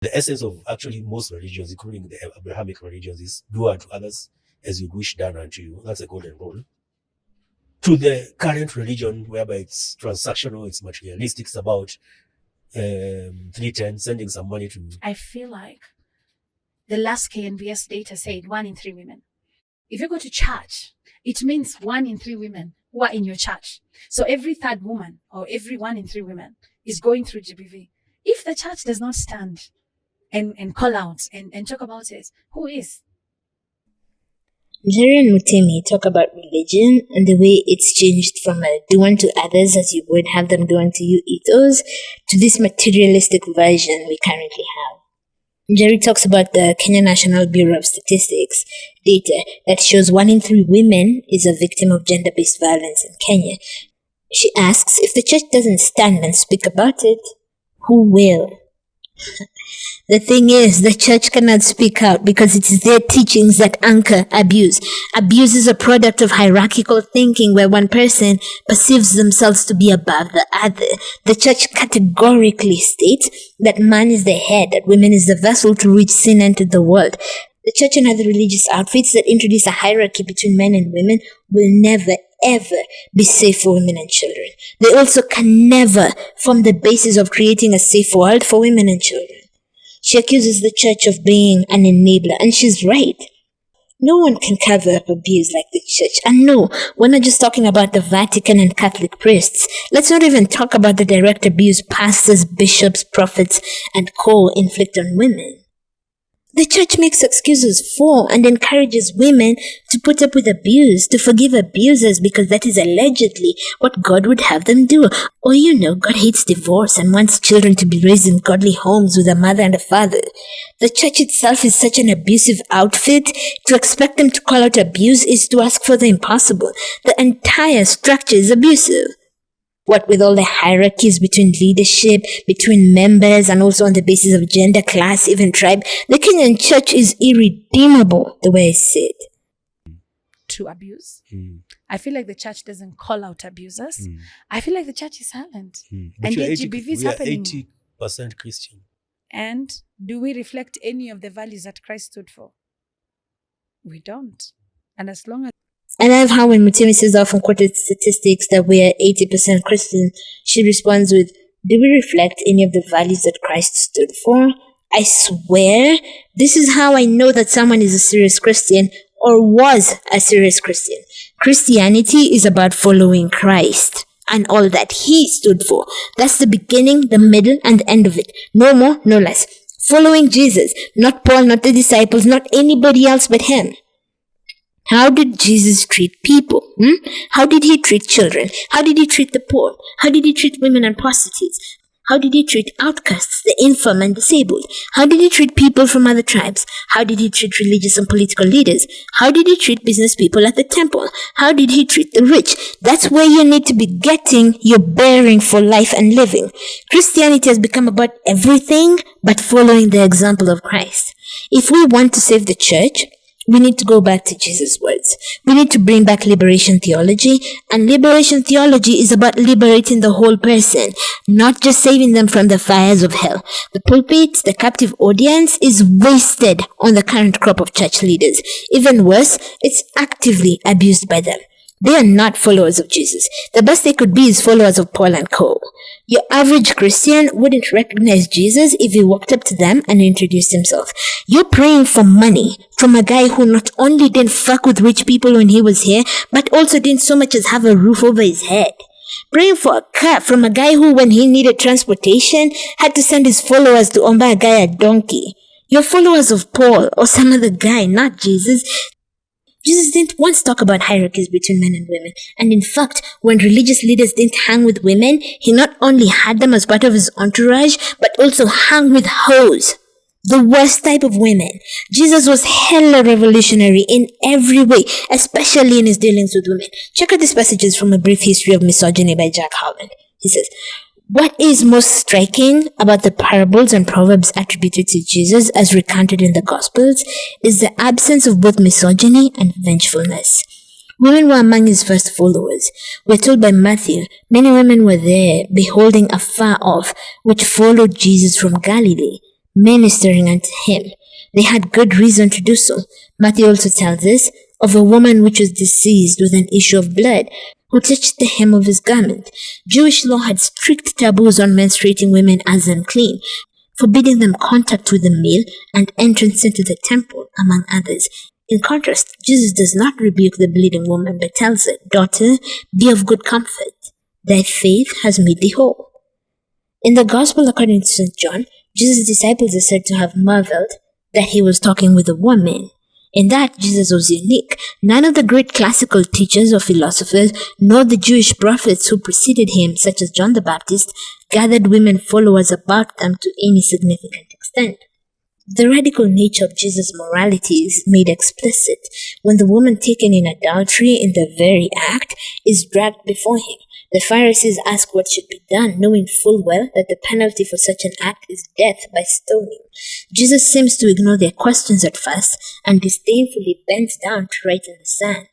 The essence of actually most religions, including the Abrahamic religions, is do unto others as you wish done unto you. That's a golden rule. To the current religion, whereby it's transactional, it's materialistic, it's about 310, sending some money to... I feel like the last KNBS data said 1 in 3 women. If you go to church, it means 1 in 3 women who are in your church. So every third woman or every 1 in 3 women is going through GBV. If the church does not stand and call out and talk about it, who is? Njeri and Mutemi talk about religion and the way it's changed from a do unto others as you would have them do unto you ethos to this materialistic version we currently have. Njeri talks about the Kenya National Bureau of Statistics data that shows 1 in 3 women is a victim of gender-based violence in Kenya. She asks, if the church doesn't stand and speak about it, who will? The thing is, the church cannot speak out because it is their teachings that anchor abuse. Abuse is a product of hierarchical thinking where one person perceives themselves to be above the other. The church categorically states that man is the head, that women is the vessel through which sin entered the world. The church and other religious outfits that introduce a hierarchy between men and women will never, ever be safe for women and children. They also can never form the basis of creating a safe world for women and children. She accuses the church of being an enabler, and she's right. No one can cover up abuse like the church. And no, we're not just talking about the Vatican and Catholic priests. Let's not even talk about the direct abuse pastors, bishops, prophets, and co inflict on women. The church makes excuses for and encourages women to put up with abuse, to forgive abusers because that is allegedly what God would have them do. Or God hates divorce and wants children to be raised in godly homes with a mother and a father. The church itself is such an abusive outfit. To expect them to call out abuse is to ask for the impossible. The entire structure is abusive. What with all the hierarchies between leadership, between members, and also on the basis of gender, class, even tribe, the Kenyan church is irredeemable, the way I said. To abuse. I feel like the church doesn't call out abusers. I feel like the church is silent. And yet GBV is happening. We are 80% Christian. And do we reflect any of the values that Christ stood for? We don't. And as long as... I love how when Mutemi says the often quoted statistics that we are 80% Christian, she responds with, do we reflect any of the values that Christ stood for? I swear, this is how I know that someone is a serious Christian or was a serious Christian. Christianity is about following Christ and all that he stood for. That's the beginning, the middle, and the end of it. No more, no less. Following Jesus, not Paul, not the disciples, not anybody else but him. How did Jesus treat people? How did he treat children? How did he treat the poor? How did he treat women and prostitutes? How did he treat outcasts, the infirm and disabled? How did he treat people from other tribes? How did he treat religious and political leaders? How did he treat business people at the temple? How did he treat the rich? That's where you need to be getting your bearing for life and living. Christianity has become about everything but following the example of Christ. If we want to save the church, we need to go back to Jesus' words. We need to bring back liberation theology, and liberation theology is about liberating the whole person, not just saving them from the fires of hell. The pulpit, the captive audience, is wasted on the current crop of church leaders. Even worse, it's actively abused by them. They are not followers of Jesus. The best they could be is followers of Paul and co. Your average Christian wouldn't recognize Jesus if he walked up to them and introduced himself. You're praying for money from a guy who not only didn't fuck with rich people when he was here, but also didn't so much as have a roof over his head. Praying for a car from a guy who, when he needed transportation, had to send his followers to omba a guy a donkey. You're followers of Paul or some other guy, not Jesus. Jesus didn't once talk about hierarchies between men and women. And in fact, when religious leaders didn't hang with women, he not only had them as part of his entourage, but also hung with hoes. The worst type of women. Jesus was hella revolutionary in every way, especially in his dealings with women. Check out these passages from A Brief History of Misogyny by Jack Holland. He says, what is most striking about the parables and proverbs attributed to Jesus as recounted in the Gospels is the absence of both misogyny and vengefulness. Women were among his first followers. We're told by Matthew, many women were there, beholding afar off, which followed Jesus from Galilee. ministering unto him. They had good reason to do so. Matthew also tells us of a woman which was diseased with an issue of blood, who touched the hem of his garment. Jewish law had strict taboos on menstruating women as unclean, forbidding them contact with the male and entrance into the temple, among others. In contrast, Jesus does not rebuke the bleeding woman, but tells her, "Daughter, be of good comfort. Thy faith has made thee whole." In the Gospel according to St. John, Jesus' disciples are said to have marveled that he was talking with a woman. In that, Jesus was unique. None of the great classical teachers or philosophers, nor the Jewish prophets who preceded him, such as John the Baptist, gathered women followers about them to any significant extent. The radical nature of Jesus' morality is made explicit when the woman taken in adultery in the very act is dragged before him. The Pharisees ask what should be done, knowing full well that the penalty for such an act is death by stoning. Jesus seems to ignore their questions at first and disdainfully bends down to write in the sand.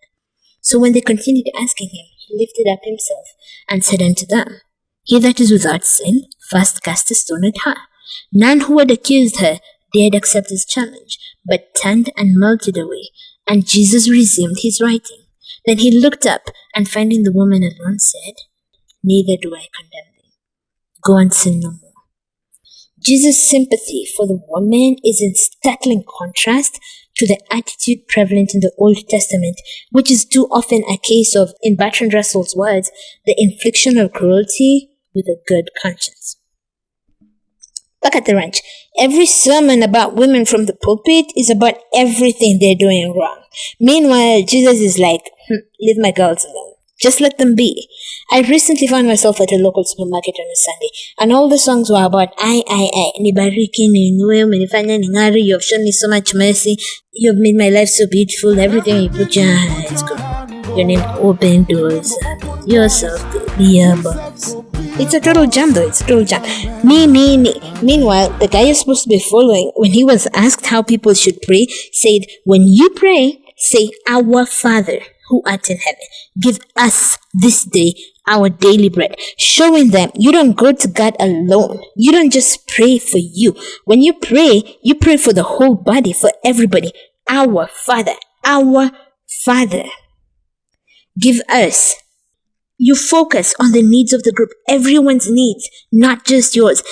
So when they continued asking him, he lifted up himself and said unto them, "He that is without sin, first cast a stone at her." None who had accused her dared accept his challenge, but turned and melted away, and Jesus resumed his writing. Then he looked up, and finding the woman alone, said, "Neither do I condemn thee. Go and sin no more." Jesus' sympathy for the woman is in startling contrast to the attitude prevalent in the Old Testament, which is too often a case of, in Bertrand Russell's words, the infliction of cruelty with a good conscience. Back at the ranch, every sermon about women from the pulpit is about everything they're doing wrong. Meanwhile, Jesus is like, leave my girls alone. Just let them be. I recently found myself at a local supermarket on a Sunday, and all the songs were about I. Nibariki, niinue, umenifanya ning'are, you have shown me so much mercy, you have made my life so beautiful, everything you put your hands go. Your name open doors, yourself the earbuds. It's a total jam though, it's a total jam. Me. Meanwhile, the guy you're supposed to be following, when he was asked how people should pray, said, when you pray, say, "Our Father, who art in heaven, give us this day our daily bread," showing them you don't go to God alone. You don't just pray for you. When you pray for the whole body, for everybody. Our Father, give us. You focus on the needs of the group, everyone's needs, not just yours.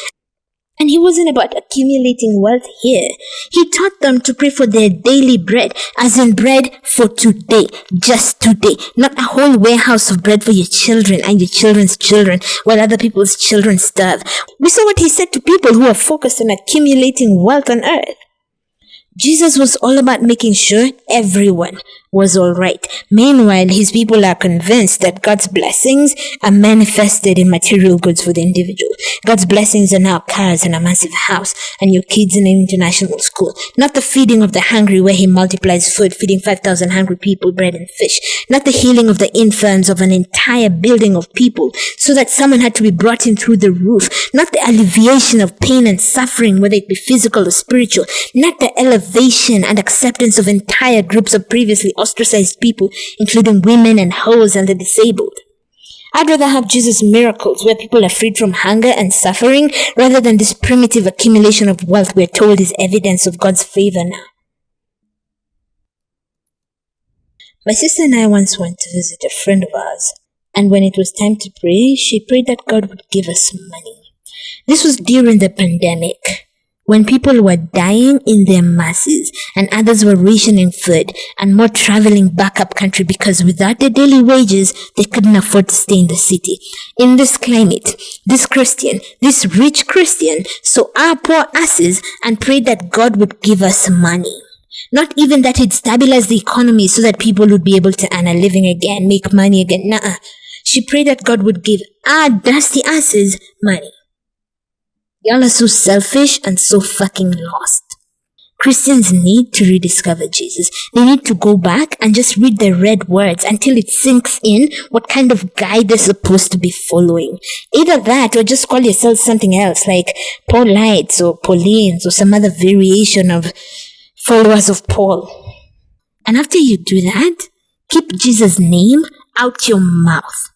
And he wasn't about accumulating wealth here. He taught them to pray for their daily bread, as in bread for today, just today. Not a whole warehouse of bread for your children and your children's children, while other people's children starve. We saw what he said to people who are focused on accumulating wealth on earth. Jesus was all about making sure everyone was all right. Meanwhile, his people are convinced that God's blessings are manifested in material goods for the individual. God's blessings are now cars and a massive house and your kids in an international school. Not the feeding of the hungry where he multiplies food, feeding 5,000 hungry people bread and fish. Not the healing of the infirms of an entire building of people so that someone had to be brought in through the roof. Not the alleviation of pain and suffering, whether it be physical or spiritual. Not the elevation and acceptance of entire groups of previously ostracized people, including women and hoes and the disabled. I'd rather have Jesus' miracles where people are freed from hunger and suffering rather than this primitive accumulation of wealth we're told is evidence of God's favor now. My sister and I once went to visit a friend of ours, and when it was time to pray, she prayed that God would give us money. This was during the pandemic, when people were dying in their masses and others were rationing food and more traveling back up country because without their daily wages, they couldn't afford to stay in the city. In this climate, this rich Christian, saw our poor asses and prayed that God would give us money. Not even that he'd stabilize the economy so that people would be able to earn a living again, make money again. Nuh-uh. She prayed that God would give our dusty asses money. Y'all are so selfish and so fucking lost. Christians need to rediscover Jesus. They need to go back and just read the red words until it sinks in what kind of guy they're supposed to be following. Either that or just call yourselves something else like Paulites or Paulines or some other variation of followers of Paul. And after you do that, keep Jesus' name out your mouth.